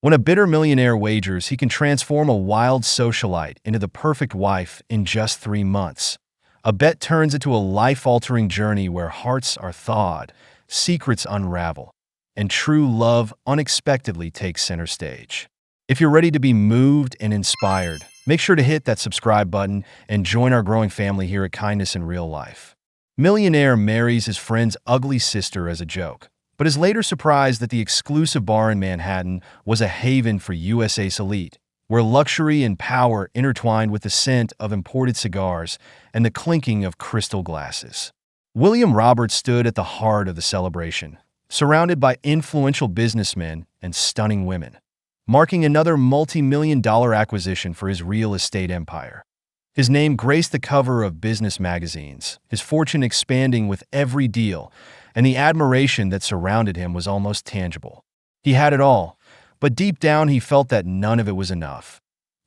When a bitter millionaire wagers, he can transform a wild socialite into the perfect wife in just 3 months. A bet turns into a life-altering journey where hearts are thawed, secrets unravel, and true love unexpectedly takes center stage. If you're ready to be moved and inspired, make sure to hit that subscribe button and join our growing family here at Kindness in Real Life. Millionaire marries his friend's ugly sister as a joke, but is later surprised that the exclusive bar in Manhattan was a haven for USA's elite, where luxury and power intertwined with the scent of imported cigars and the clinking of crystal glasses. William Roberts stood at the heart of the celebration, surrounded by influential businessmen and stunning women, marking another multi-million-dollar acquisition for his real estate empire. His name graced the cover of business magazines, his fortune expanding with every deal, and the admiration that surrounded him was almost tangible. He had it all, but deep down he felt that none of it was enough.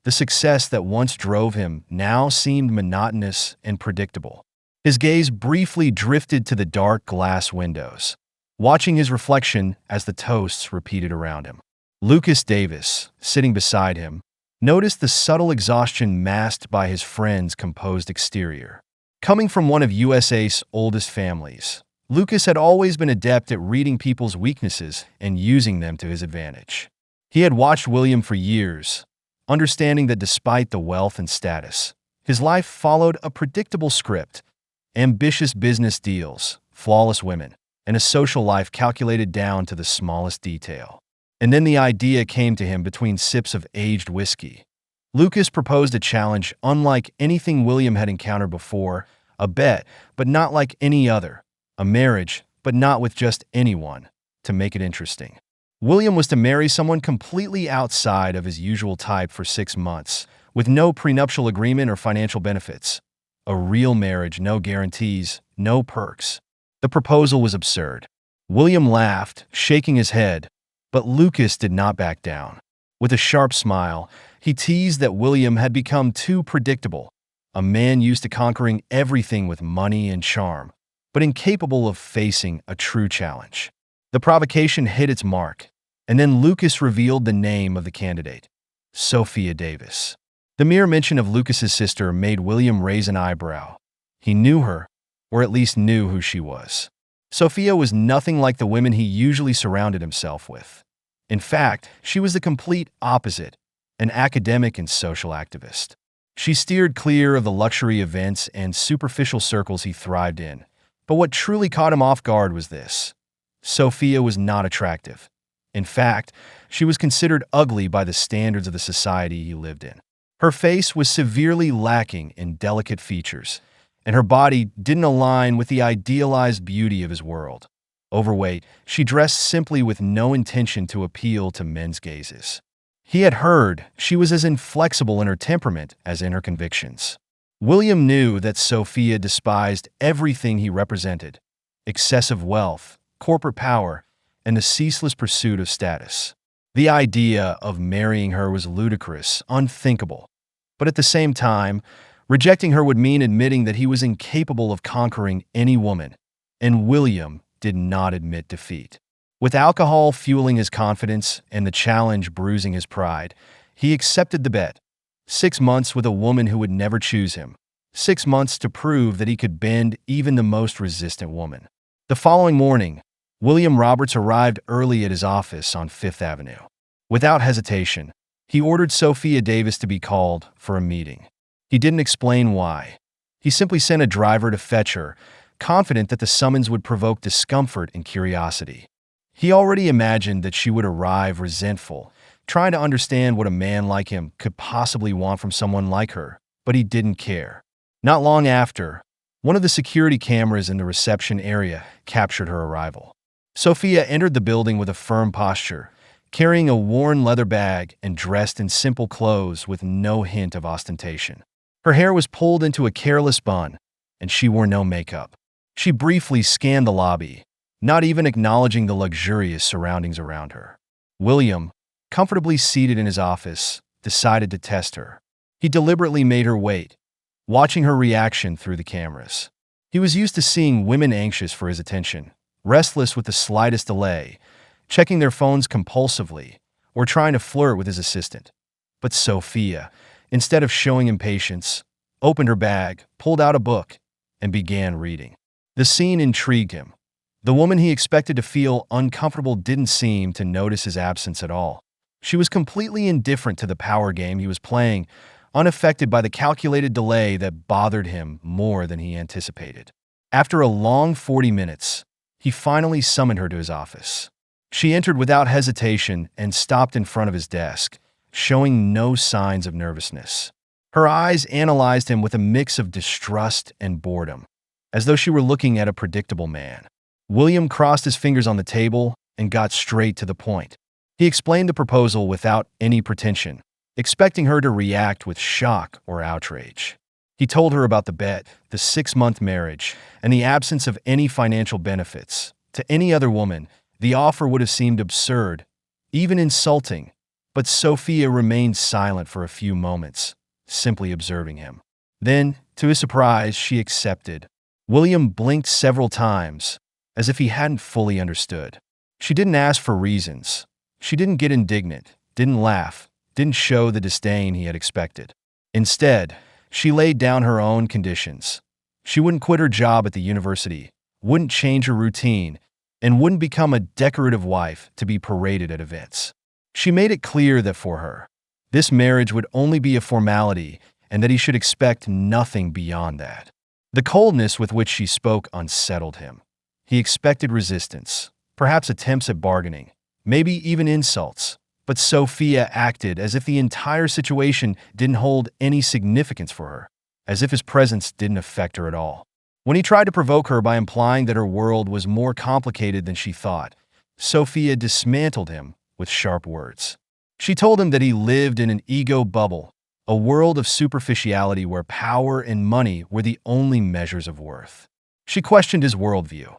The success that once drove him now seemed monotonous and predictable. His gaze briefly drifted to the dark glass windows, watching his reflection as the toasts repeated around him. Lucas Davis, sitting beside him, noticed the subtle exhaustion masked by his friend's composed exterior. Coming from one of USA's oldest families, Lucas had always been adept at reading people's weaknesses and using them to his advantage. He had watched William for years, understanding that despite the wealth and status, his life followed a predictable script: ambitious business deals, flawless women, and a social life calculated down to the smallest detail. And then the idea came to him between sips of aged whiskey. Lucas proposed a challenge unlike anything William had encountered before, a bet, but not like any other, a marriage, but not with just anyone, to make it interesting. William was to marry someone completely outside of his usual type for 6 months, with no prenuptial agreement or financial benefits. A real marriage, no guarantees, no perks. The proposal was absurd. William laughed, shaking his head, but Lucas did not back down. With a sharp smile, he teased that William had become too predictable, a man used to conquering everything with money and charm, but incapable of facing a true challenge. The provocation hit its mark, and then Lucas revealed the name of the candidate: Sophia Davis. The mere mention of Lucas's sister made William raise an eyebrow. He knew her, or at least knew who she was. Sophia was nothing like the women he usually surrounded himself with. In fact, she was the complete opposite, an academic and social activist. She steered clear of the luxury events and superficial circles he thrived in. But what truly caught him off guard was this: Sophia was not attractive. In fact, she was considered ugly by the standards of the society he lived in. Her face was severely lacking in delicate features, and her body didn't align with the idealized beauty of his world. Overweight, she dressed simply with no intention to appeal to men's gazes. He had heard she was as inflexible in her temperament as in her convictions. William knew that Sophia despised everything he represented: excessive wealth, corporate power, and the ceaseless pursuit of status. The idea of marrying her was ludicrous, unthinkable. But at the same time, rejecting her would mean admitting that he was incapable of conquering any woman, and William did not admit defeat. With alcohol fueling his confidence and the challenge bruising his pride, he accepted the bet. 6 months with a woman who would never choose him. 6 months to prove that he could bend even the most resistant woman. The following morning, William Roberts arrived early at his office on Fifth Avenue. Without hesitation, he ordered Sophia Davis to be called for a meeting. He didn't explain why. He simply sent a driver to fetch her, confident that the summons would provoke discomfort and curiosity. He already imagined that she would arrive resentful, trying to understand what a man like him could possibly want from someone like her, but he didn't care. Not long after, one of the security cameras in the reception area captured her arrival. Sophia entered the building with a firm posture, carrying a worn leather bag and dressed in simple clothes with no hint of ostentation. Her hair was pulled into a careless bun, and she wore no makeup. She briefly scanned the lobby, not even acknowledging the luxurious surroundings around her. William, comfortably seated in his office, decided to test her. He deliberately made her wait, watching her reaction through the cameras. He was used to seeing women anxious for his attention, restless with the slightest delay, checking their phones compulsively, or trying to flirt with his assistant. But Sophia, instead of showing impatience, opened her bag, pulled out a book, and began reading. The scene intrigued him. The woman he expected to feel uncomfortable didn't seem to notice his absence at all. She was completely indifferent to the power game he was playing, unaffected by the calculated delay that bothered him more than he anticipated. After a long 40 minutes, he finally summoned her to his office. She entered without hesitation and stopped in front of his desk, showing no signs of nervousness. Her eyes analyzed him with a mix of distrust and boredom, as though she were looking at a predictable man. William crossed his fingers on the table and got straight to the point. He explained the proposal without any pretension, expecting her to react with shock or outrage. He told her about the bet, the 6-month marriage, and the absence of any financial benefits. To any other woman, the offer would have seemed absurd, even insulting, but Sophia remained silent for a few moments, simply observing him. Then, to his surprise, she accepted. William blinked several times, as if he hadn't fully understood. She didn't ask for reasons. She didn't get indignant, didn't laugh, didn't show the disdain he had expected. Instead, she laid down her own conditions. She wouldn't quit her job at the university, wouldn't change her routine, and wouldn't become a decorative wife to be paraded at events. She made it clear that for her, this marriage would only be a formality and that he should expect nothing beyond that. The coldness with which she spoke unsettled him. He expected resistance, perhaps attempts at bargaining, maybe even insults, but Sophia acted as if the entire situation didn't hold any significance for her, as if his presence didn't affect her at all. When he tried to provoke her by implying that her world was more complicated than she thought, Sophia dismantled him with sharp words. She told him that he lived in an ego bubble, a world of superficiality where power and money were the only measures of worth. She questioned his worldview,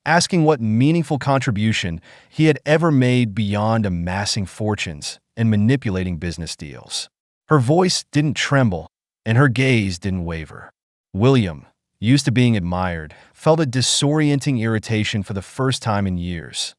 asking what meaningful contribution he had ever made beyond amassing fortunes and manipulating business deals. Her voice didn't tremble, and her gaze didn't waver. William, used to being admired, felt a disorienting irritation for the first time in years.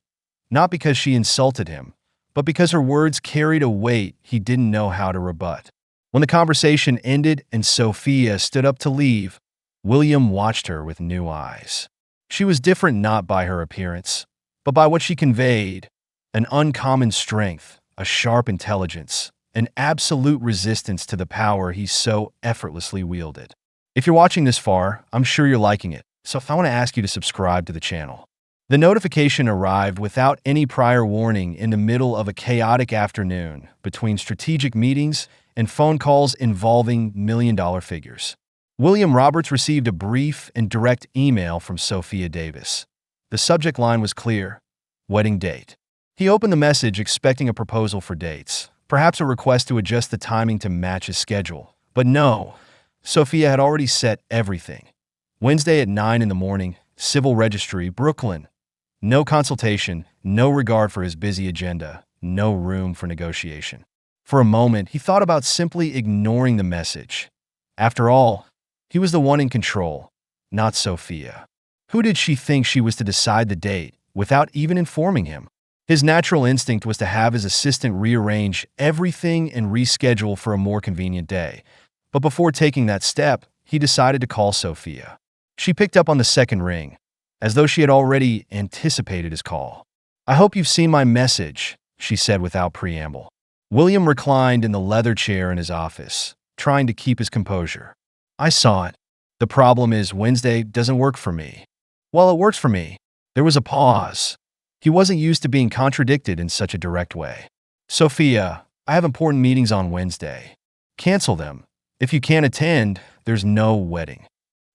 Not because she insulted him, but because her words carried a weight he didn't know how to rebut. When the conversation ended and Sophia stood up to leave, William watched her with new eyes. She was different not by her appearance, but by what she conveyed: an uncommon strength, a sharp intelligence, an absolute resistance to the power he so effortlessly wielded. If you're watching this far, I'm sure you're liking it, so I want to ask you to subscribe to the channel. The notification arrived without any prior warning in the middle of a chaotic afternoon between strategic meetings and phone calls involving million-dollar figures. William Roberts received a brief and direct email from Sophia Davis. The subject line was clear: wedding date. He opened the message expecting a proposal for dates, perhaps a request to adjust the timing to match his schedule. But no, Sophia had already set everything. Wednesday at 9 in the morning, Civil Registry, Brooklyn. No consultation, no regard for his busy agenda, no room for negotiation. For a moment, he thought about simply ignoring the message. After all, he was the one in control, not Sophia. Who did she think she was to decide the date without even informing him? His natural instinct was to have his assistant rearrange everything and reschedule for a more convenient day. But before taking that step, he decided to call Sophia. She picked up on the second ring, as though she had already anticipated his call. "I hope you've seen my message," she said without preamble. William reclined in the leather chair in his office, trying to keep his composure. "I saw it. The problem is Wednesday doesn't work for me." "Well, it works for me." There was a pause. He wasn't used to being contradicted in such a direct way. "Sophia, I have important meetings on Wednesday. Cancel them. If you can't attend, there's no wedding."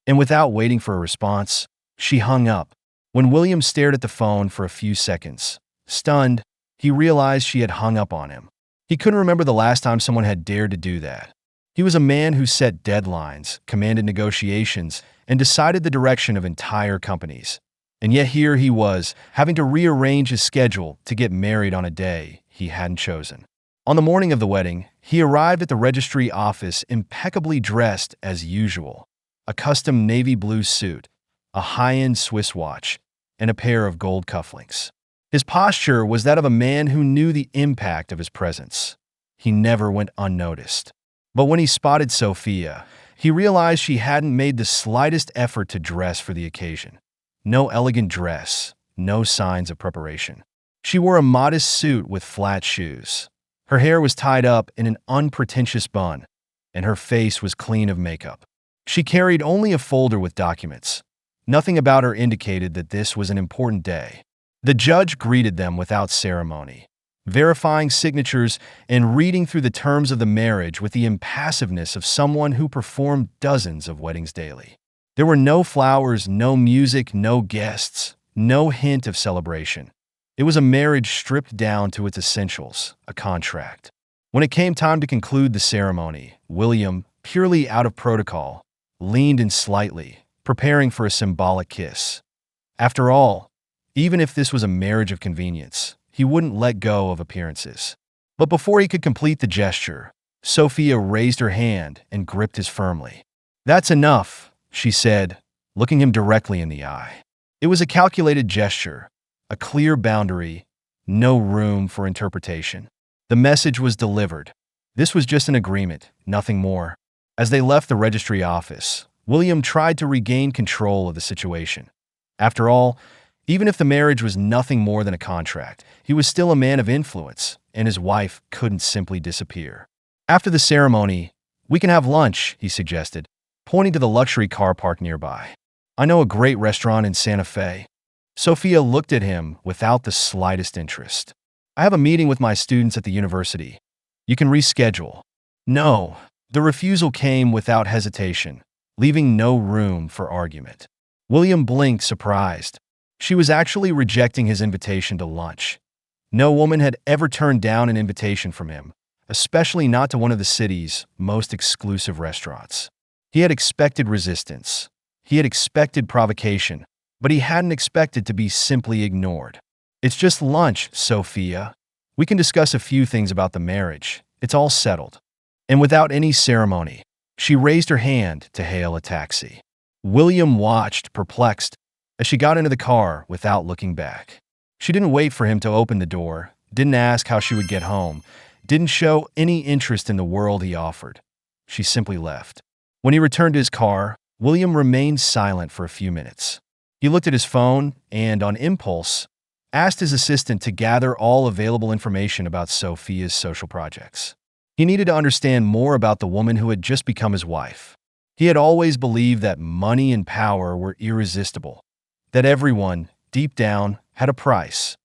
And without waiting for a response, she hung up. When William stared at the phone for a few seconds, stunned, he realized she had hung up on him. He couldn't remember the last time someone had dared to do that. He was a man who set deadlines, commanded negotiations, and decided the direction of entire companies. And yet here he was, having to rearrange his schedule to get married on a day he hadn't chosen. On the morning of the wedding, he arrived at the registry office impeccably dressed as usual. A custom navy blue suit, a high-end Swiss watch, and a pair of gold cufflinks. His posture was that of a man who knew the impact of his presence. He never went unnoticed. But when he spotted Sophia, he realized she hadn't made the slightest effort to dress for the occasion. No elegant dress, no signs of preparation. She wore a modest suit with flat shoes. Her hair was tied up in an unpretentious bun, and her face was clean of makeup. She carried only a folder with documents. Nothing about her indicated that this was an important day. The judge greeted them without ceremony, verifying signatures and reading through the terms of the marriage with the impassiveness of someone who performed dozens of weddings daily. There were no flowers, no music, no guests, no hint of celebration. It was a marriage stripped down to its essentials, a contract. When it came time to conclude the ceremony, William, purely out of protocol, leaned in slightly, preparing for a symbolic kiss. After all, even if this was a marriage of convenience, he wouldn't let go of appearances. But before he could complete the gesture, Sophia raised her hand and gripped his firmly. "That's enough," she said, looking him directly in the eye. It was a calculated gesture, a clear boundary, no room for interpretation. The message was delivered. This was just an agreement, nothing more. As they left the registry office, William tried to regain control of the situation. After all, even if the marriage was nothing more than a contract, he was still a man of influence, and his wife couldn't simply disappear. After the ceremony, "We can have lunch," he suggested, pointing to the luxury car park nearby. "I know a great restaurant in Santa Fe." Sophia looked at him without the slightest interest. "I have a meeting with my students at the university. You can reschedule." No, the refusal came without hesitation, leaving no room for argument. William blinked, surprised. She was actually rejecting his invitation to lunch. No woman had ever turned down an invitation from him, especially not to one of the city's most exclusive restaurants. He had expected resistance. He had expected provocation, but he hadn't expected to be simply ignored. "It's just lunch, Sophia. We can discuss a few things about the marriage. It's all settled." And without any ceremony, she raised her hand to hail a taxi. William watched, perplexed, as she got into the car without looking back. She didn't wait for him to open the door, didn't ask how she would get home, didn't show any interest in the world he offered. She simply left. When he returned to his car, William remained silent for a few minutes. He looked at his phone and, on impulse, asked his assistant to gather all available information about Sophia's social projects. He needed to understand more about the woman who had just become his wife. He had always believed that money and power were irresistible, that everyone, deep down, had a price.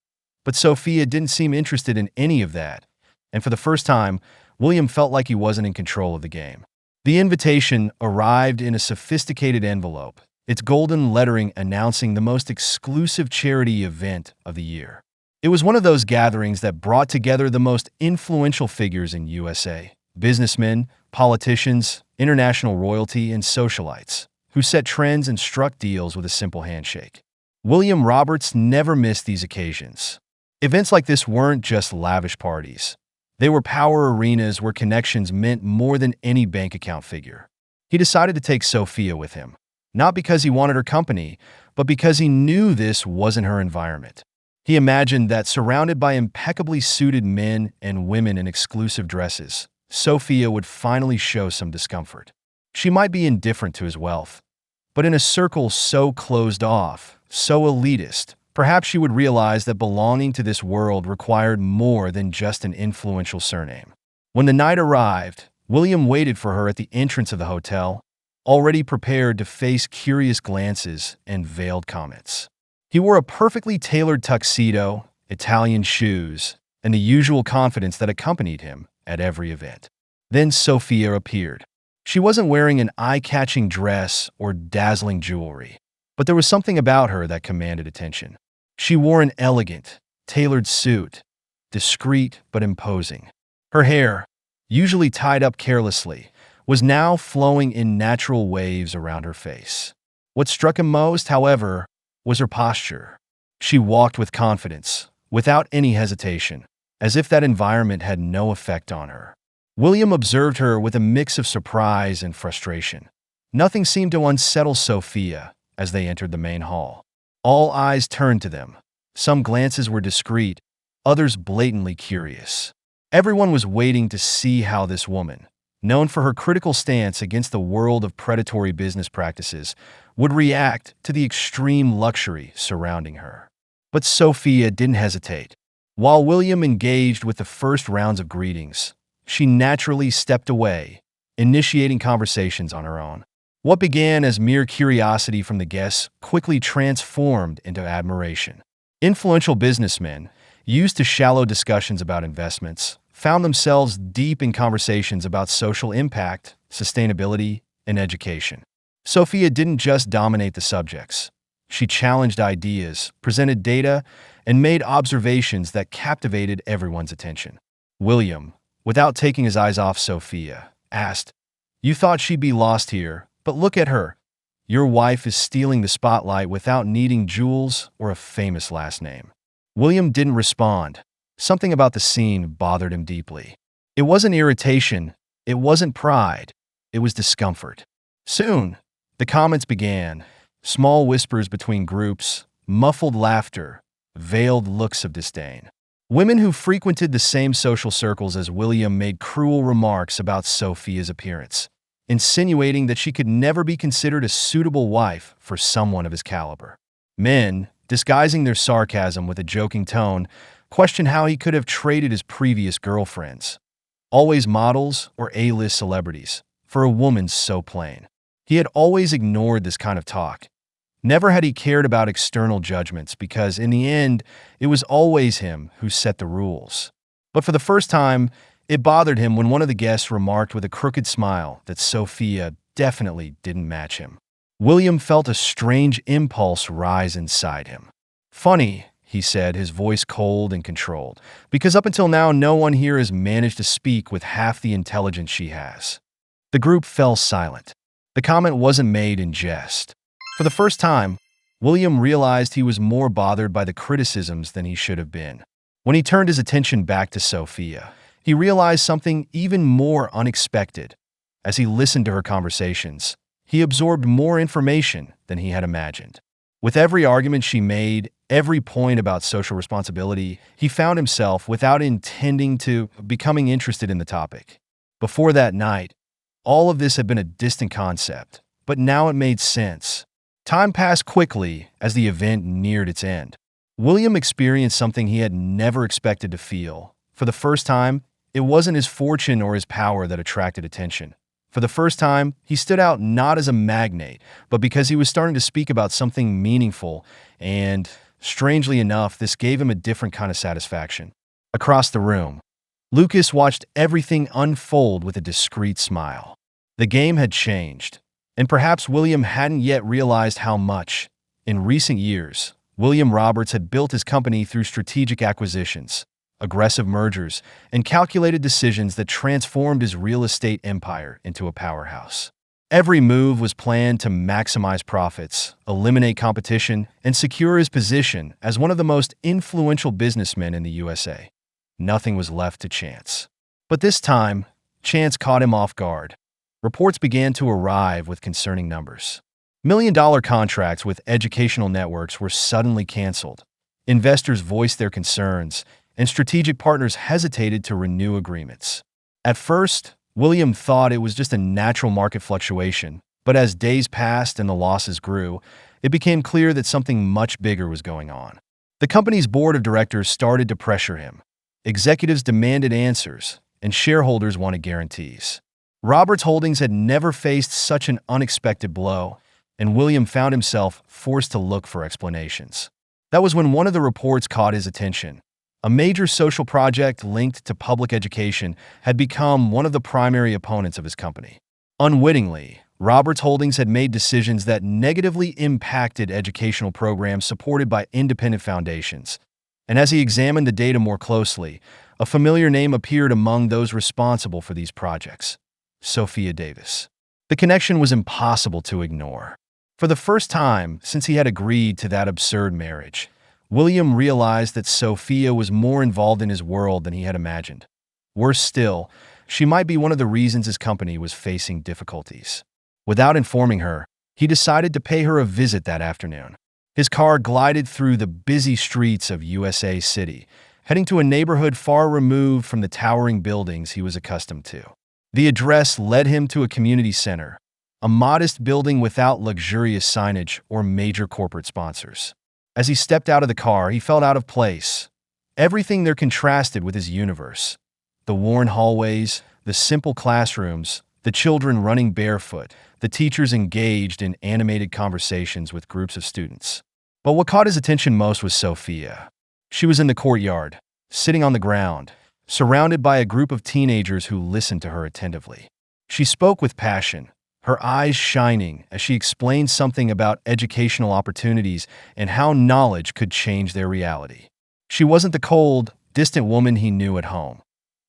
But Sophia didn't seem interested in any of that, and for the first time, William felt like he wasn't in control of the game. The invitation arrived in a sophisticated envelope, its golden lettering announcing the most exclusive charity event of the year. It was one of those gatherings that brought together the most influential figures in USA, businessmen, politicians, international royalty, and socialites, who set trends and struck deals with a simple handshake. William Roberts never missed these occasions. Events like this weren't just lavish parties. They were power arenas where connections meant more than any bank account figure. He decided to take Sophia with him, not because he wanted her company, but because he knew this wasn't her environment. He imagined that surrounded by impeccably suited men and women in exclusive dresses, Sophia would finally show some discomfort. She might be indifferent to his wealth, but in a circle so closed off, so elitist, perhaps she would realize that belonging to this world required more than just an influential surname. When the night arrived, William waited for her at the entrance of the hotel, already prepared to face curious glances and veiled comments. He wore a perfectly tailored tuxedo, Italian shoes, and the usual confidence that accompanied him at every event. Then Sophia appeared. She wasn't wearing an eye-catching dress or dazzling jewelry, but there was something about her that commanded attention. She wore an elegant, tailored suit, discreet but imposing. Her hair, usually tied up carelessly, was now flowing in natural waves around her face. What struck him most, however, was her posture. She walked with confidence, without any hesitation, as if that environment had no effect on her. William observed her with a mix of surprise and frustration. Nothing seemed to unsettle Sophia as they entered the main hall. All eyes turned to them. Some glances were discreet, others blatantly curious. Everyone was waiting to see how this woman, known for her critical stance against the world of predatory business practices, would react to the extreme luxury surrounding her. But Sophia didn't hesitate. While William engaged with the first rounds of greetings, she naturally stepped away, initiating conversations on her own. What began as mere curiosity from the guests quickly transformed into admiration. Influential businessmen, used to shallow discussions about investments, found themselves deep in conversations about social impact, sustainability, and education. Sophia didn't just dominate the subjects. She challenged ideas, presented data, and made observations that captivated everyone's attention. William, without taking his eyes off Sophia, asked, "You thought she'd be lost here, but look at her. Your wife is stealing the spotlight without needing jewels or a famous last name." William didn't respond. Something about the scene bothered him deeply. It wasn't irritation, it wasn't pride, it was discomfort. Soon, the comments began. Small whispers between groups, muffled laughter, veiled looks of disdain. Women who frequented the same social circles as William made cruel remarks about Sophia's appearance, insinuating that she could never be considered a suitable wife for someone of his caliber. Men, disguising their sarcasm with a joking tone, questioned how he could have traded his previous girlfriends, always models or A-list celebrities, for a woman so plain. He had always ignored this kind of talk. Never had he cared about external judgments because, in the end, it was always him who set the rules. But for the first time, it bothered him when one of the guests remarked with a crooked smile that Sophia definitely didn't match him. William felt a strange impulse rise inside him. "Funny," he said, his voice cold and controlled, "because up until now no one here has managed to speak with half the intelligence she has." The group fell silent. The comment wasn't made in jest. For the first time, William realized he was more bothered by the criticisms than he should have been. When he turned his attention back to Sophia, he realized something even more unexpected. As he listened to her conversations, he absorbed more information than he had imagined. With every argument she made, every point about social responsibility, he found himself, without intending to, becoming interested in the topic. Before that night, all of this had been a distant concept, but now it made sense. Time passed quickly as the event neared its end. William experienced something he had never expected to feel. For the first time, it wasn't his fortune or his power that attracted attention. For the first time, he stood out not as a magnate, but because he was starting to speak about something meaningful, and, strangely enough, this gave him a different kind of satisfaction. Across the room, Lucas watched everything unfold with a discreet smile. The game had changed, and perhaps William hadn't yet realized how much. In recent years, William Roberts had built his company through strategic acquisitions, aggressive mergers, and calculated decisions that transformed his real estate empire into a powerhouse. Every move was planned to maximize profits, eliminate competition, and secure his position as one of the most influential businessmen in the USA. Nothing was left to chance. But this time, chance caught him off guard. Reports began to arrive with concerning numbers. Million-dollar contracts with educational networks were suddenly canceled. Investors voiced their concerns, and strategic partners hesitated to renew agreements. At first, William thought it was just a natural market fluctuation, but as days passed and the losses grew, it became clear that something much bigger was going on. The company's board of directors started to pressure him. Executives demanded answers, and shareholders wanted guarantees. Roberts Holdings had never faced such an unexpected blow, and William found himself forced to look for explanations. That was when one of the reports caught his attention. A major social project linked to public education had become one of the primary opponents of his company. Unwittingly, Roberts Holdings had made decisions that negatively impacted educational programs supported by independent foundations. And as he examined the data more closely, a familiar name appeared among those responsible for these projects: Sophia Davis. The connection was impossible to ignore. For the first time since he had agreed to that absurd marriage, William realized that Sophia was more involved in his world than he had imagined. Worse still, she might be one of the reasons his company was facing difficulties. Without informing her, he decided to pay her a visit that afternoon. His car glided through the busy streets of USA City, heading to a neighborhood far removed from the towering buildings he was accustomed to. The address led him to a community center, a modest building without luxurious signage or major corporate sponsors. As he stepped out of the car, he felt out of place. Everything there contrasted with his universe. The worn hallways, the simple classrooms, the children running barefoot, the teachers engaged in animated conversations with groups of students. But what caught his attention most was Sophia. She was in the courtyard, sitting on the ground, surrounded by a group of teenagers who listened to her attentively. She spoke with passion, her eyes shining as she explained something about educational opportunities and how knowledge could change their reality. She wasn't the cold, distant woman he knew at home.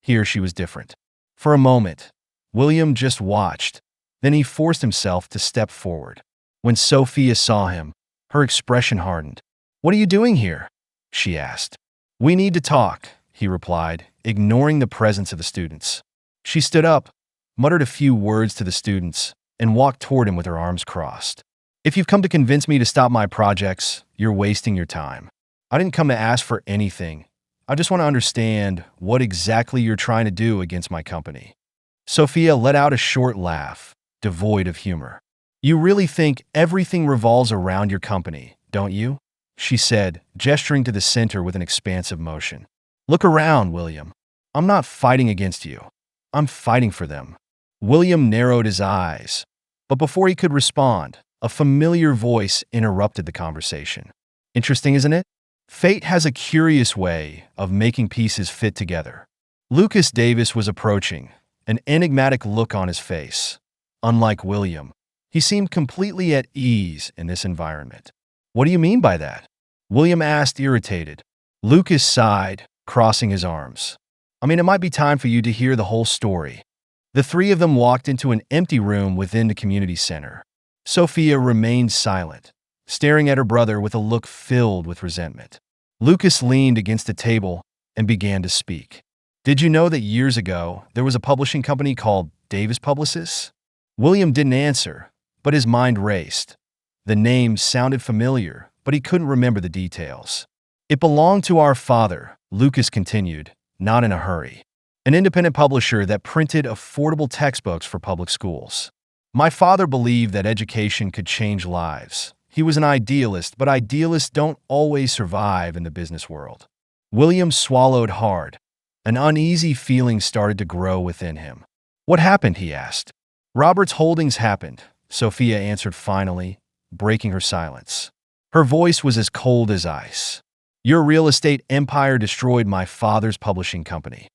Here she was different. For a moment, William just watched. Then he forced himself to step forward. When Sophia saw him, her expression hardened. "What are you doing here?" she asked. "We need to talk," he replied, ignoring the presence of the students. She stood up, muttered a few words to the students, and walked toward him with her arms crossed. "If you've come to convince me to stop my projects, you're wasting your time. I didn't come to ask for anything. I just want to understand what exactly you're trying to do against my company." Sophia let out a short laugh, devoid of humor. "You really think everything revolves around your company, don't you?" she said, gesturing to the center with an expansive motion. "Look around, William. I'm not fighting against you. I'm fighting for them." William narrowed his eyes, but before he could respond, a familiar voice interrupted the conversation. "Interesting, isn't it? Fate has a curious way of making pieces fit together." Lucas Davis was approaching, an enigmatic look on his face. Unlike William, he seemed completely at ease in this environment. "What do you mean by that?" William asked, irritated. Lucas sighed, crossing his arms. "I mean, it might be time for you to hear the whole story." The three of them walked into an empty room within the community center. Sophia remained silent, staring at her brother with a look filled with resentment. Lucas leaned against a table and began to speak. "Did you know that years ago there was a publishing company called Davis Publicists?" William didn't answer, but his mind raced. The name sounded familiar, but he couldn't remember the details. "It belonged to our father," Lucas continued, not in a hurry. "An independent publisher that printed affordable textbooks for public schools. My father believed that education could change lives. He was an idealist, but idealists don't always survive in the business world." William swallowed hard. An uneasy feeling started to grow within him. "What happened?" he asked. "Robert's Holdings happened," Sophia answered finally, breaking her silence. Her voice was as cold as ice. "Your real estate empire destroyed my father's publishing company."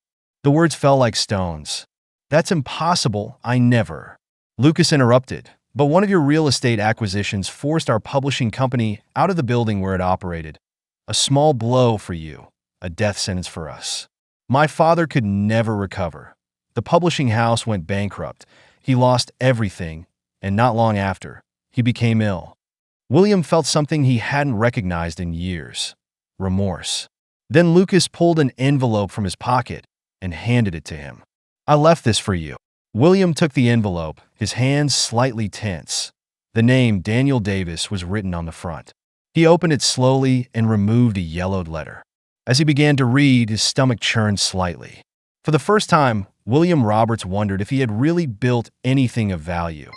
The words fell like stones. "That's impossible, I never." Lucas interrupted. "But one of your real estate acquisitions forced our publishing company out of the building where it operated. A small blow for you, a death sentence for us. My father could never recover. The publishing house went bankrupt. He lost everything, and not long after, he became ill." William felt something he hadn't recognized in years: remorse. Then Lucas pulled an envelope from his pocket and handed it to him. "I left this for you." William took the envelope, his hands slightly tense. The name Daniel Davis was written on the front. He opened it slowly and removed a yellowed letter. As he began to read, his stomach churned slightly. For the first time, William Roberts wondered if he had really built anything of value,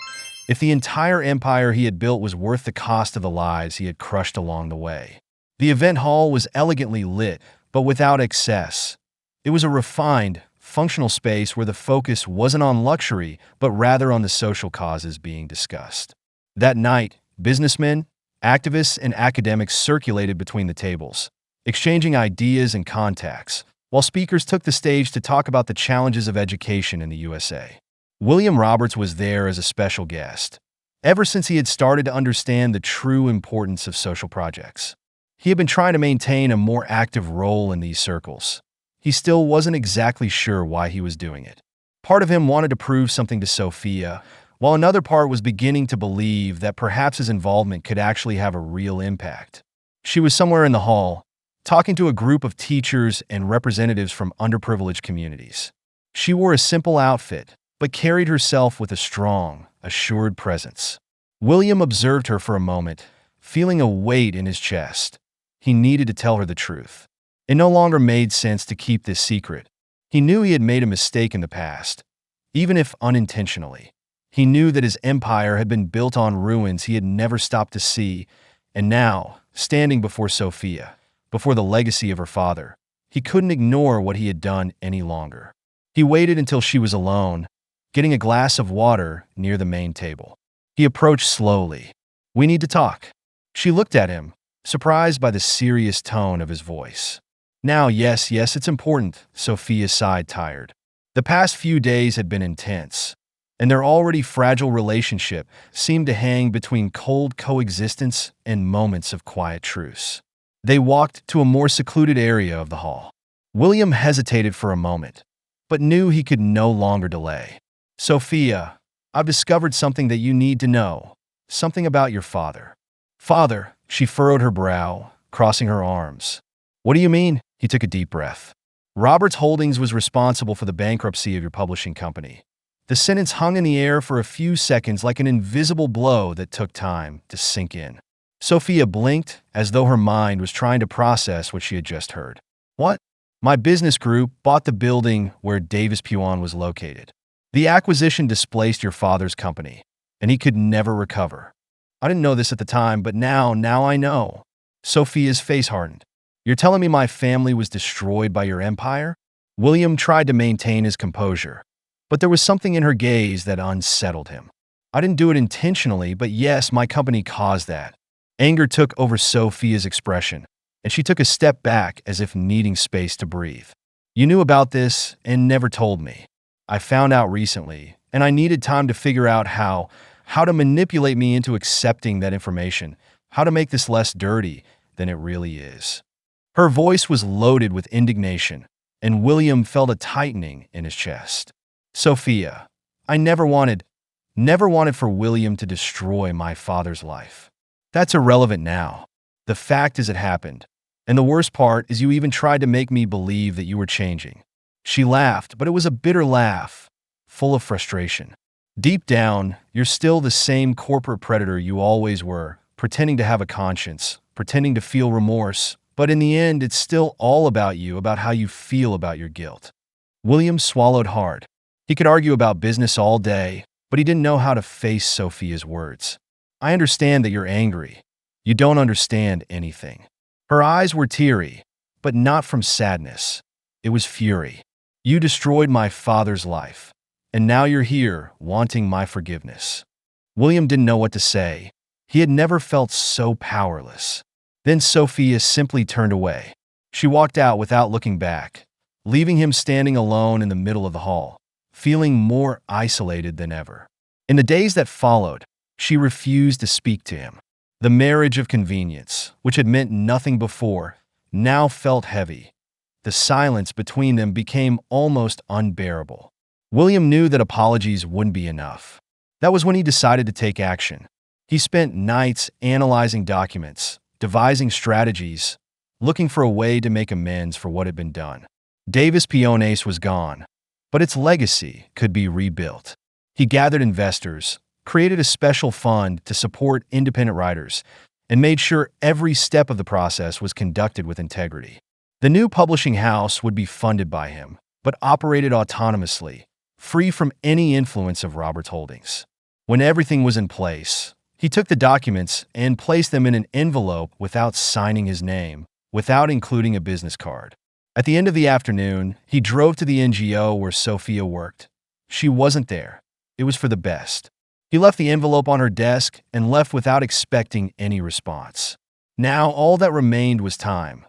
if the entire empire he had built was worth the cost of the lives he had crushed along the way. The event hall was elegantly lit, but without excess. It was a refined, functional space where the focus wasn't on luxury, but rather on the social causes being discussed. That night, businessmen, activists, and academics circulated between the tables, exchanging ideas and contacts, while speakers took the stage to talk about the challenges of education in the USA. William Roberts was there as a special guest. Ever since he had started to understand the true importance of social projects, he had been trying to maintain a more active role in these circles. He still wasn't exactly sure why he was doing it. Part of him wanted to prove something to Sophia, while another part was beginning to believe that perhaps his involvement could actually have a real impact. She was somewhere in the hall, talking to a group of teachers and representatives from underprivileged communities. She wore a simple outfit, but carried herself with a strong, assured presence. William observed her for a moment, feeling a weight in his chest. He needed to tell her the truth. It no longer made sense to keep this secret. He knew he had made a mistake in the past, even if unintentionally. He knew that his empire had been built on ruins he had never stopped to see, and now, standing before Sophia, before the legacy of her father, he couldn't ignore what he had done any longer. He waited until she was alone, getting a glass of water near the main table. He approached slowly. "We need to talk." She looked at him, surprised by the serious tone of his voice. "Now, yes, it's important," Sophia sighed, tired. The past few days had been intense, and their already fragile relationship seemed to hang between cold coexistence and moments of quiet truce. They walked to a more secluded area of the hall. William hesitated for a moment, but knew he could no longer delay. "Sophia, I've discovered something that you need to know. Something about your father." "Father?" She furrowed her brow, crossing her arms. "What do you mean?" He took a deep breath. "Roberts Holdings was responsible for the bankruptcy of your publishing company." The sentence hung in the air for a few seconds like an invisible blow that took time to sink in. Sophia blinked as though her mind was trying to process what she had just heard. "What?" "My business group bought the building where Davis Puan was located. The acquisition displaced your father's company, and he could never recover. I didn't know this at the time, but now I know." Sophia's face hardened. "You're telling me my family was destroyed by your empire?" William tried to maintain his composure, but there was something in her gaze that unsettled him. "I didn't do it intentionally, but yes, my company caused that." Anger took over Sophia's expression, and she took a step back as if needing space to breathe. "You knew about this and never told me. I found out recently, and I needed time to figure out how to manipulate me into accepting that information, how to make this less dirty than it really is." Her voice was loaded with indignation, and William felt a tightening in his chest. "Sophia, I never wanted for William to destroy my father's life. That's irrelevant now. The fact is it happened, and the worst part is you even tried to make me believe that you were changing." She laughed, but it was a bitter laugh, full of frustration. "Deep down, you're still the same corporate predator you always were, pretending to have a conscience, pretending to feel remorse, but in the end, it's still all about you, about how you feel about your guilt." William swallowed hard. He could argue about business all day, but he didn't know how to face Sophia's words. "I understand that you're angry. You don't understand anything." Her eyes were teary, but not from sadness. It was fury. "You destroyed my father's life, and now you're here wanting my forgiveness." William didn't know what to say. He had never felt so powerless. Then Sophia simply turned away. She walked out without looking back, leaving him standing alone in the middle of the hall, feeling more isolated than ever. In the days that followed, she refused to speak to him. The marriage of convenience, which had meant nothing before, now felt heavy. The silence between them became almost unbearable. William knew that apologies wouldn't be enough. That was when he decided to take action. He spent nights analyzing documents, devising strategies, looking for a way to make amends for what had been done. Davis Peones was gone, but its legacy could be rebuilt. He gathered investors, created a special fund to support independent writers, and made sure every step of the process was conducted with integrity. The new publishing house would be funded by him, but operated autonomously, free from any influence of Roberts Holdings. When everything was in place, he took the documents and placed them in an envelope without signing his name, without including a business card. At the end of the afternoon, he drove to the NGO where Sophia worked. She wasn't there. It was for the best. He left the envelope on her desk and left without expecting any response. Now all that remained was time.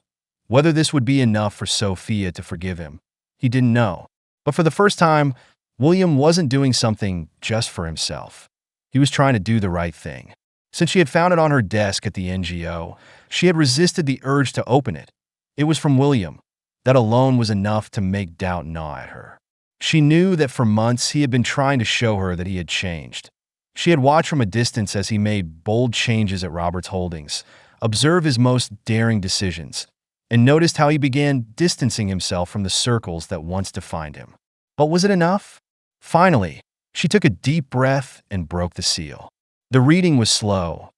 Whether this would be enough for Sophia to forgive him, he didn't know. But for the first time, William wasn't doing something just for himself. He was trying to do the right thing. Since she had found it on her desk at the NGO, she had resisted the urge to open it. It was from William. That alone was enough to make doubt gnaw at her. She knew that for months he had been trying to show her that he had changed. She had watched from a distance as he made bold changes at Roberts Holdings, observed his most daring decisions, and noticed how he began distancing himself from the circles that once defined him. But was it enough? Finally, she took a deep breath and broke the seal. The reading was slow.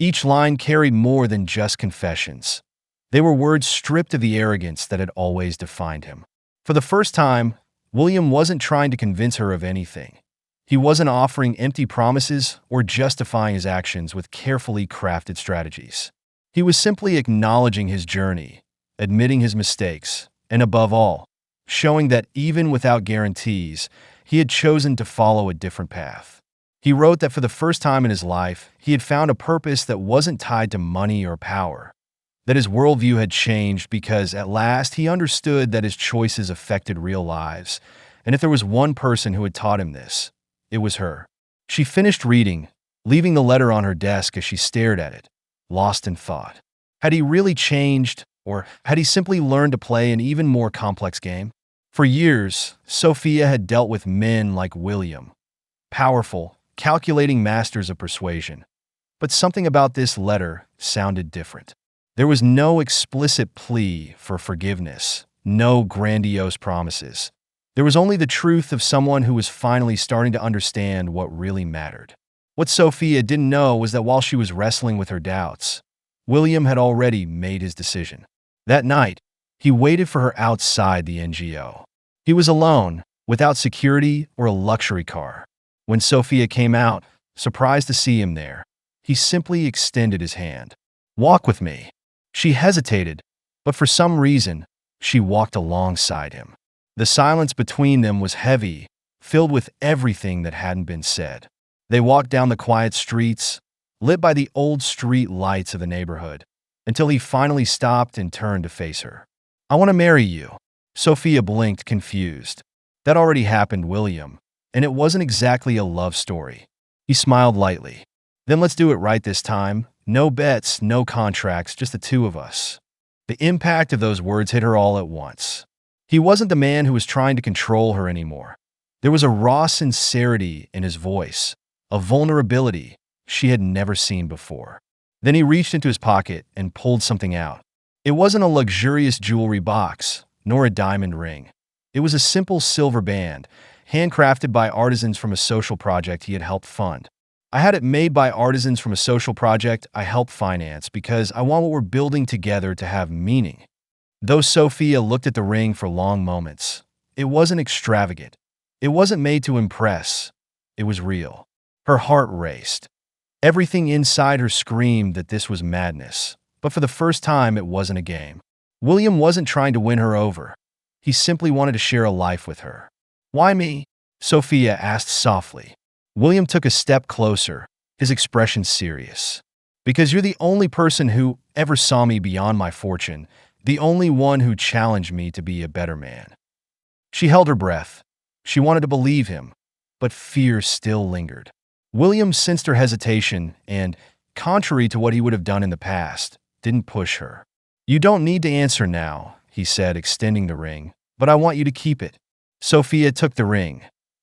Each line carried more than just confessions. They were words stripped of the arrogance that had always defined him. For the first time, William wasn't trying to convince her of anything. He wasn't offering empty promises or justifying his actions with carefully crafted strategies. He was simply acknowledging his journey, admitting his mistakes, and above all, showing that even without guarantees, he had chosen to follow a different path. He wrote that for the first time in his life, he had found a purpose that wasn't tied to money or power, that his worldview had changed because at last he understood that his choices affected real lives, and if there was one person who had taught him this, it was her. She finished reading, leaving the letter on her desk as she stared at it, lost in thought. Had he really changed, or had he simply learned to play an even more complex game? For years, Sophia had dealt with men like William, powerful, calculating masters of persuasion. But something about this letter sounded different. There was no explicit plea for forgiveness, no grandiose promises. There was only the truth of someone who was finally starting to understand what really mattered. What Sophia didn't know was that while she was wrestling with her doubts, William had already made his decision. That night, he waited for her outside the NGO. He was alone, without security or a luxury car. When Sophia came out, surprised to see him there, he simply extended his hand. "Walk with me." She hesitated, but for some reason, she walked alongside him. The silence between them was heavy, filled with everything that hadn't been said. They walked down the quiet streets, lit by the old street lights of the neighborhood, until he finally stopped and turned to face her. "I want to marry you." Sophia blinked, confused. That already happened, William, and it wasn't exactly a love story. He smiled lightly. "Then let's do it right this time. No bets, no contracts, just the two of us." The impact of those words hit her all at once. He wasn't the man who was trying to control her anymore. There was a raw sincerity in his voice, a vulnerability she had never seen before. Then he reached into his pocket and pulled something out. It wasn't a luxurious jewelry box, nor a diamond ring. It was a simple silver band, handcrafted by artisans from a social project he had helped fund. "I had it made by artisans from a social project I helped finance because I want what we're building together to have meaning." Though Sophia looked at the ring for long moments, it wasn't extravagant. It wasn't made to impress. It was real. Her heart raced. Everything inside her screamed that this was madness. But for the first time, it wasn't a game. William wasn't trying to win her over. He simply wanted to share a life with her. "Why me?" Sophia asked softly. William took a step closer, his expression serious. "Because you're the only person who ever saw me beyond my fortune, the only one who challenged me to be a better man." She held her breath. She wanted to believe him, but fear still lingered. William sensed her hesitation and, contrary to what he would have done in the past, didn't push her. "You don't need to answer now," he said, extending the ring, "but I want you to keep it." Sophia took the ring,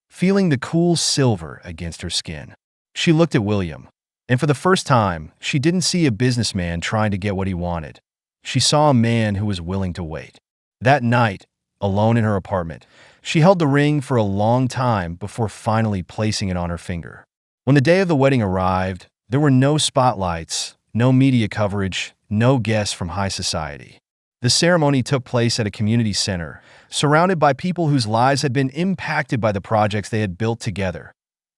feeling the cool silver against her skin. She looked at William, and for the first time, she didn't see a businessman trying to get what he wanted. She saw a man who was willing to wait. That night, alone in her apartment, she held the ring for a long time before finally placing it on her finger. When the day of the wedding arrived, there were no spotlights, no media coverage, no guests from high society. The ceremony took place at a community center, surrounded by people whose lives had been impacted by the projects they had built together.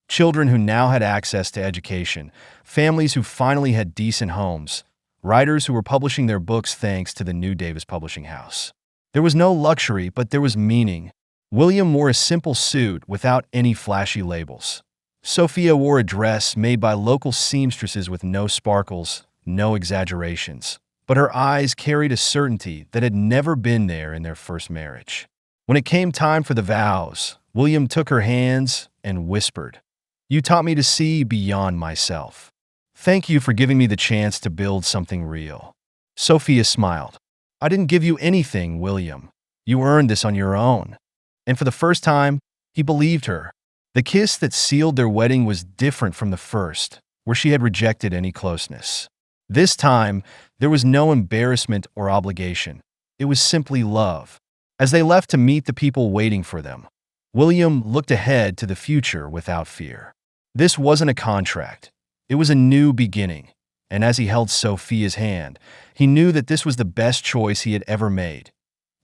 Children who now had access to education, families who finally had decent homes, writers who were publishing their books thanks to the new Davis publishing house. There was no luxury, but there was meaning. William wore a simple suit without any flashy labels. Sophia wore a dress made by local seamstresses with no sparkles, no exaggerations. But her eyes carried a certainty that had never been there in their first marriage. When it came time for the vows, William took her hands and whispered, "You taught me to see beyond myself. Thank you for giving me the chance to build something real." Sophia smiled. "I didn't give you anything, William. You earned this on your own." And for the first time, he believed her. The kiss that sealed their wedding was different from the first, where she had rejected any closeness. This time, there was no embarrassment or obligation. It was simply love. As they left to meet the people waiting for them, William looked ahead to the future without fear. This wasn't a contract. It was a new beginning. and as he held Sophia's hand, he knew that this was the best choice he had ever made,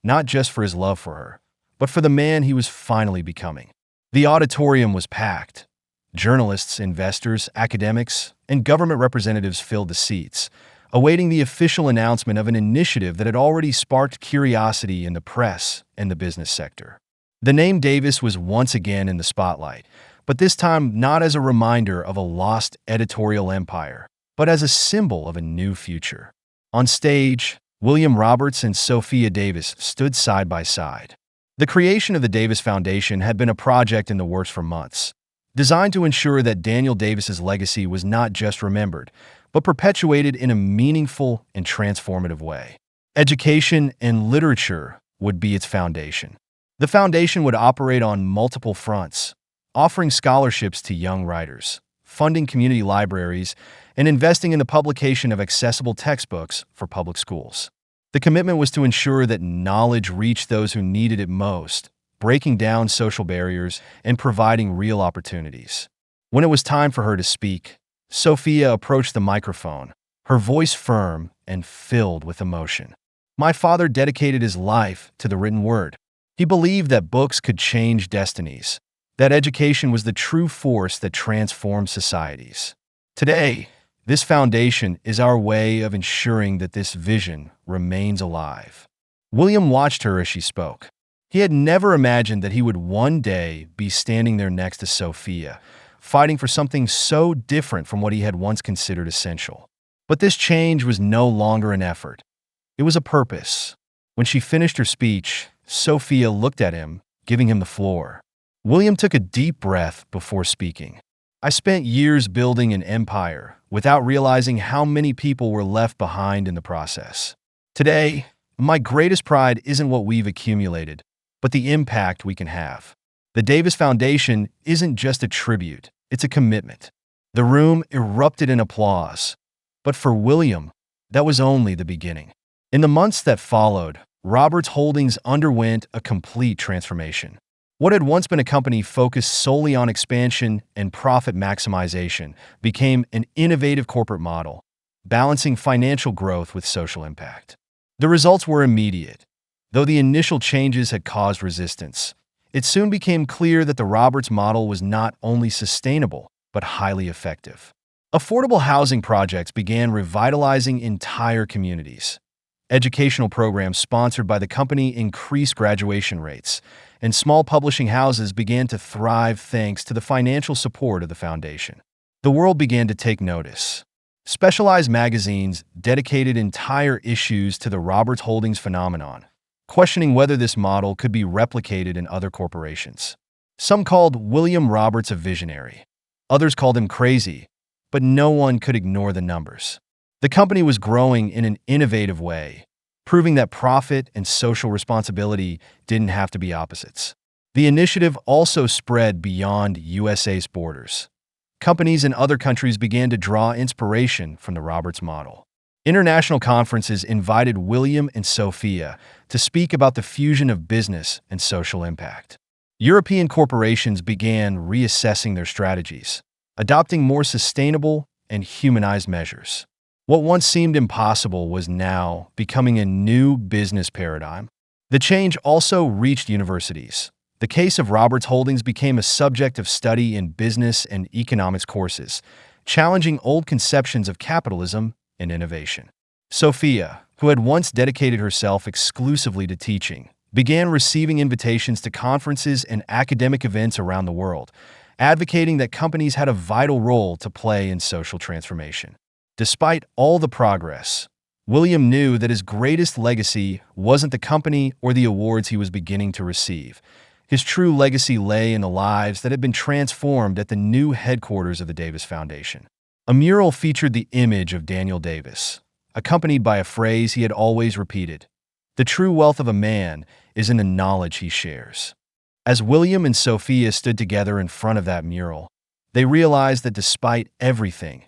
not just for his love for her, but for the man he was finally becoming. The auditorium was packed. Journalists, investors, academics, and government representatives filled the seats, awaiting the official announcement of an initiative that had already sparked curiosity in the press and the business sector. The name Davis was once again in the spotlight, but this time not as a reminder of a lost editorial empire, but as a symbol of a new future. On stage, William Roberts and Sophia Davis stood side by side. The creation of the Davis Foundation had been a project in the works for months, designed to ensure that Daniel Davis's legacy was not just remembered, but perpetuated in a meaningful and transformative way. Education and literature would be its foundation. The foundation would operate on multiple fronts, offering scholarships to young writers, funding community libraries, and investing in the publication of accessible textbooks for public schools. The commitment was to ensure that knowledge reached those who needed it most, breaking down social barriers and providing real opportunities. When it was time for her to speak, Sophia approached the microphone, her voice firm and filled with emotion. "My father dedicated his life to the written word. He believed that books could change destinies, that education was the true force that transformed societies. Today, this foundation is our way of ensuring that this vision remains alive." William watched her as she spoke. He had never imagined that he would one day be standing there next to Sophia, fighting for something so different from what he had once considered essential. But this change was no longer an effort. It was a purpose. When she finished her speech, Sophia looked at him, giving him the floor. William took a deep breath before speaking. "I spent years building an empire without realizing how many people were left behind in the process. Today, my greatest pride isn't what we've accumulated, but the impact we can have. The Davis Foundation isn't just a tribute, it's a commitment." The room erupted in applause. But for William, that was only the beginning. In the months that followed, Roberts Holdings underwent a complete transformation. What had once been a company focused solely on expansion and profit maximization became an innovative corporate model, balancing financial growth with social impact. The results were immediate. Though the initial changes had caused resistance, it soon became clear that the Roberts model was not only sustainable, but highly effective. Affordable housing projects began revitalizing entire communities. Educational programs sponsored by the company increased graduation rates, and small publishing houses began to thrive thanks to the financial support of the foundation. The world began to take notice. Specialized magazines dedicated entire issues to the Roberts Holdings phenomenon, questioning whether this model could be replicated in other corporations. Some called William Roberts a visionary. Others called him crazy, but no one could ignore the numbers. The company was growing in an innovative way, proving that profit and social responsibility didn't have to be opposites. The initiative also spread beyond USA's borders. Companies in other countries began to draw inspiration from the Roberts model. International conferences invited William and Sophia to speak about the fusion of business and social impact. European corporations began reassessing their strategies, adopting more sustainable and humanized measures. What once seemed impossible was now becoming a new business paradigm. The change also reached universities. The case of Roberts Holdings became a subject of study in business and economics courses, challenging old conceptions of capitalism and innovation. Sophia, who had once dedicated herself exclusively to teaching, began receiving invitations to conferences and academic events around the world, advocating that companies had a vital role to play in social transformation. Despite all the progress, William knew that his greatest legacy wasn't the company or the awards he was beginning to receive. His true legacy lay in the lives that had been transformed at the new headquarters of the Davis Foundation. A mural featured the image of Daniel Davis, accompanied by a phrase he had always repeated: "The true wealth of a man is in the knowledge he shares." As William and Sophia stood together in front of that mural, they realized that despite everything,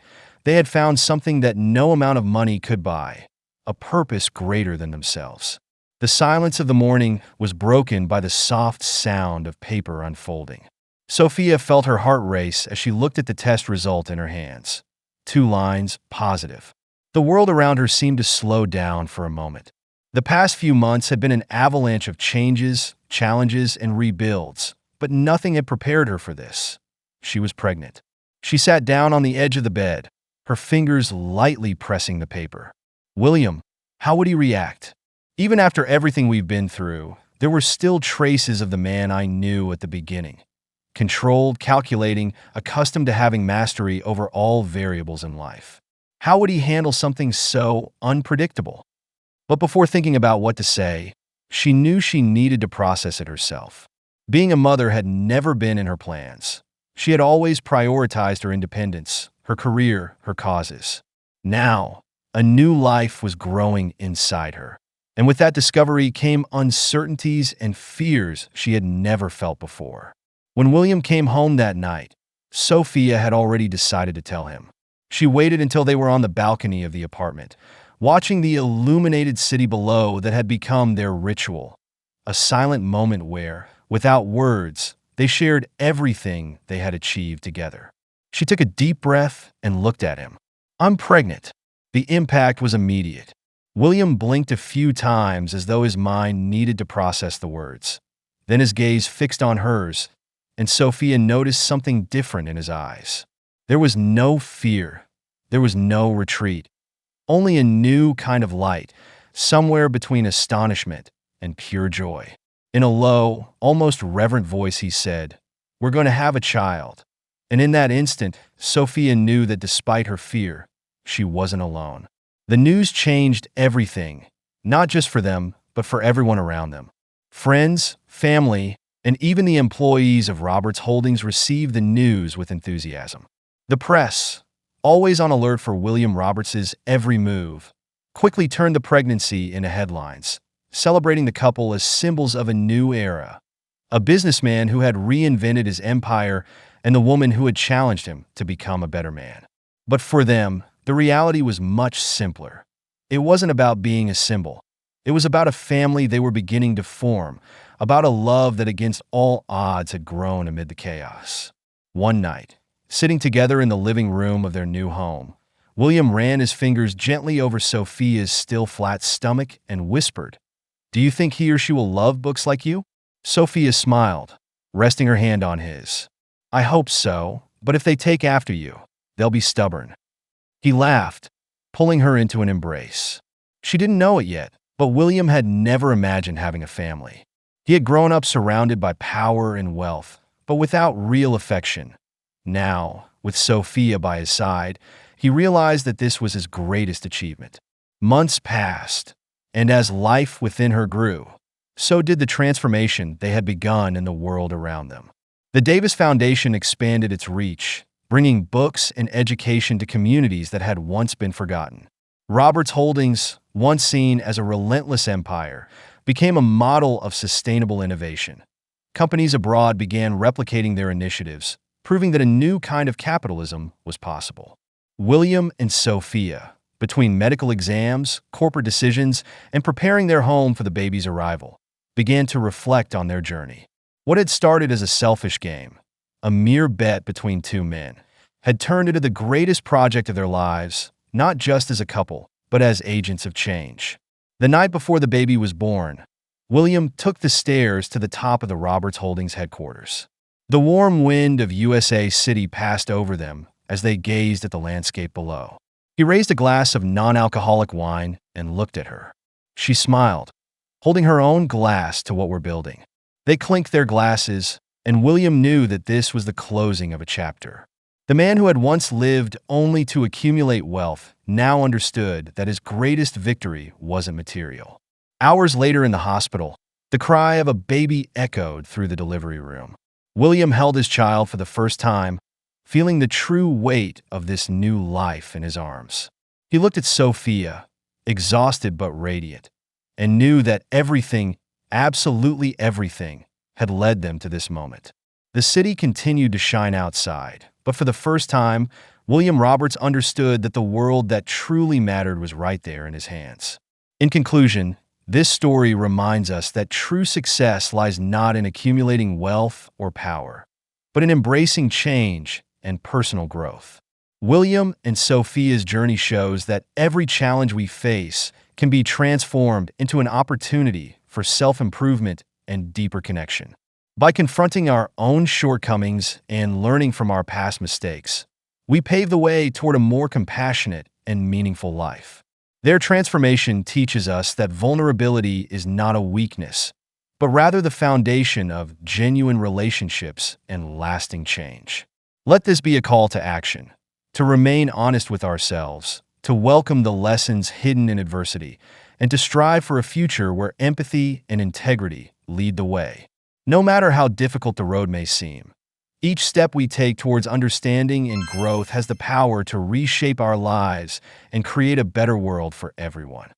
they had found something that no amount of money could buy: a purpose greater than themselves. The silence of the morning was broken by the soft sound of paper unfolding. Sophia felt her heart race as she looked at the test result in her hands. 2 lines, positive. The world around her seemed to slow down for a moment. The past few months had been an avalanche of changes, challenges, and rebuilds, but nothing had prepared her for this. She was pregnant. She sat down on the edge of the bed, her fingers lightly pressing the paper. William, how would he react? Even after everything we've been through, there were still traces of the man I knew at the beginning. Controlled, calculating, accustomed to having mastery over all variables in life. How would he handle something so unpredictable? But before thinking about what to say, she knew she needed to process it herself. Being a mother had never been in her plans. She had always prioritized her independence, her career, her causes. Now, a new life was growing inside her. And with that discovery came uncertainties and fears she had never felt before. When William came home that night, Sophia had already decided to tell him. She waited until they were on the balcony of the apartment, watching the illuminated city below that had become their ritual. A silent moment where, without words, they shared everything they had achieved together. She took a deep breath and looked at him. "I'm pregnant." The impact was immediate. William blinked a few times as though his mind needed to process the words. Then his gaze fixed on hers, and Sophia noticed something different in his eyes. There was no fear. There was no retreat. Only a new kind of light, somewhere between astonishment and pure joy. In a low, almost reverent voice, he said, "We're going to have a child." And in that instant, Sophia knew that despite her fear, she wasn't alone. The news changed everything, not just for them, but for everyone around them. Friends, family, and even the employees of Roberts Holdings received the news with enthusiasm. The press, always on alert for William Roberts's every move, quickly turned the pregnancy into headlines, celebrating the couple as symbols of a new era. A businessman who had reinvented his empire and the woman who had challenged him to become a better man. But for them, the reality was much simpler. It wasn't about being a symbol. It was about a family they were beginning to form, about a love that against all odds had grown amid the chaos. One night, sitting together in the living room of their new home, William ran his fingers gently over Sophia's still flat stomach and whispered, "Do you think he or she will love books like you?" Sophia smiled, resting her hand on his. "I hope so, but if they take after you, they'll be stubborn." He laughed, pulling her into an embrace. She didn't know it yet, but William had never imagined having a family. He had grown up surrounded by power and wealth, but without real affection. Now, with Sophia by his side, he realized that this was his greatest achievement. Months passed, and as life within her grew, so did the transformation they had begun in the world around them. The Davis Foundation expanded its reach, bringing books and education to communities that had once been forgotten. Roberts Holdings, once seen as a relentless empire, became a model of sustainable innovation. Companies abroad began replicating their initiatives, proving that a new kind of capitalism was possible. William and Sophia, between medical exams, corporate decisions, and preparing their home for the baby's arrival, began to reflect on their journey. What had started as a selfish game, a mere bet between two men, had turned into the greatest project of their lives, not just as a couple, but as agents of change. The night before the baby was born, William took the stairs to the top of the Roberts Holdings headquarters. The warm wind of USA City passed over them as they gazed at the landscape below. He raised a glass of non-alcoholic wine and looked at her. She smiled, holding her own glass to what we're building. They clinked their glasses, and William knew that this was the closing of a chapter. The man who had once lived only to accumulate wealth now understood that his greatest victory wasn't material. Hours later in the hospital, the cry of a baby echoed through the delivery room. William held his child for the first time, feeling the true weight of this new life in his arms. He looked at Sophia, exhausted but radiant, and knew that everything, absolutely everything, had led them to this moment. The city continued to shine outside, but for the first time, William Roberts understood that the world that truly mattered was right there in his hands. In conclusion, this story reminds us that true success lies not in accumulating wealth or power, but in embracing change and personal growth. William and Sophia's journey shows that every challenge we face can be transformed into an opportunity for self-improvement and deeper connection. By confronting our own shortcomings and learning from our past mistakes, we pave the way toward a more compassionate and meaningful life. Their transformation teaches us that vulnerability is not a weakness, but rather the foundation of genuine relationships and lasting change. Let this be a call to action, to remain honest with ourselves, to welcome the lessons hidden in adversity, and to strive for a future where empathy and integrity lead the way. No matter how difficult the road may seem, each step we take towards understanding and growth has the power to reshape our lives and create a better world for everyone.